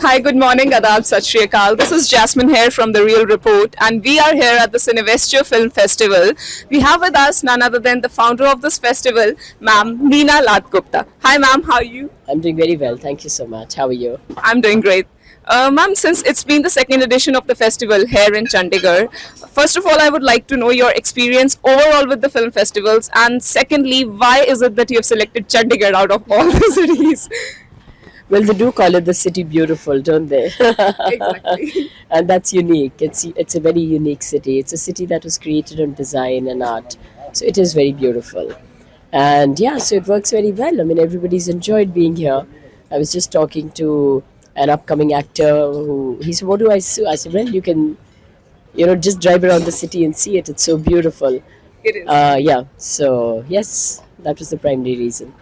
Hi, good morning, Adab, Sat Shri Akal. This is Jasmine here from The Real Report, and we are here at the Cinevestia Film Festival. We have with us none other than the founder of this festival, ma'am, Neena Latgupta. Hi, ma'am, how are you? I'm doing very well. Thank you so much. How are you? I'm doing great. Ma'am, since it's been the second edition of the festival here in Chandigarh, first of all, I would like to know your experience overall with the film festivals, and secondly, why is it that you have selected Chandigarh out of all the cities? Well, they do call it the city beautiful, don't they? Exactly. And that's unique. It's a very unique city. It's a city that was created on design and art, so it is very beautiful. And yeah, so it works very well. I mean, everybody's enjoyed being here. I was just talking to an upcoming actor who he said, "What do I see?" I said, "Well, you can, just drive around the city and see it. It's so beautiful." It is. Yeah. So yes, that was the primary reason.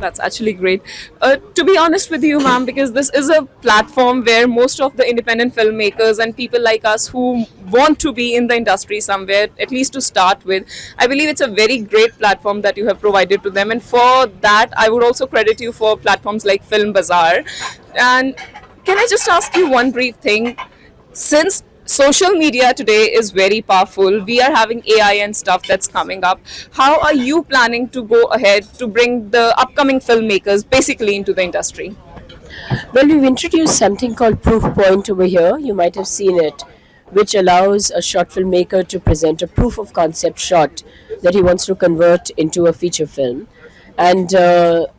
That's actually great. To be honest with you, ma'am, because this is a platform where most of the independent filmmakers and people like us who want to be in the industry somewhere, at least to start with, I believe it's a very great platform that you have provided to them. And for that, I would also credit you for platforms like Film Bazaar. And can I just ask you one brief thing? Since social media today is very powerful, we are having AI and stuff that's coming up. How are you planning to go ahead to bring the upcoming filmmakers basically into the industry? Well, we've introduced something called Proof Point over here. You might have seen it, which allows a short filmmaker to present a proof of concept shot that he wants to convert into a feature film. And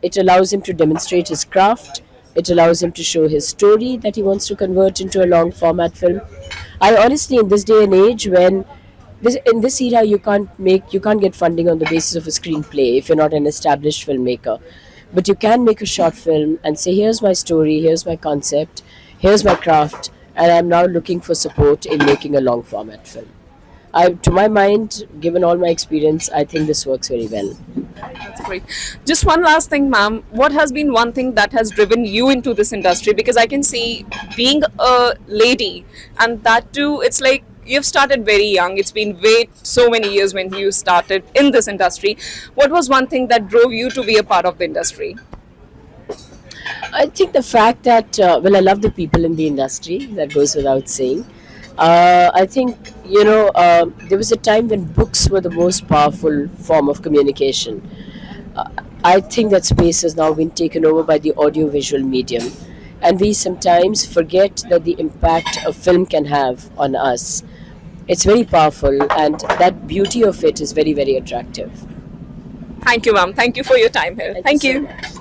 it allows him to demonstrate his craft. It allows him to show his story that he wants to convert into a long format film. I honestly, in this day and age, when in this era, you can't get funding on the basis of a screenplay if you're not an established filmmaker, but you can make a short film and say, here's my story, here's my concept, here's my craft, and I'm now looking for support in making a long format film. To my mind, given all my experience, I think this works very well. That's great. Just one last thing, ma'am. What has been one thing that has driven you into this industry? Because I can see being a lady, and that too, it's like you've started very young. It's been so many years when you started in this industry. What was one thing that drove you to be a part of the industry? I think the fact that, well, I love the people in the industry, that goes without saying. I think, there was a time when books were the most powerful form of communication. Uh, I think that space has now been taken over by the audiovisual medium. And we sometimes forget that the impact a film can have on us. It's very powerful, and that beauty of it is very, very attractive. Thank you, ma'am. Thank you for your time here. Thank Thank you so you. much.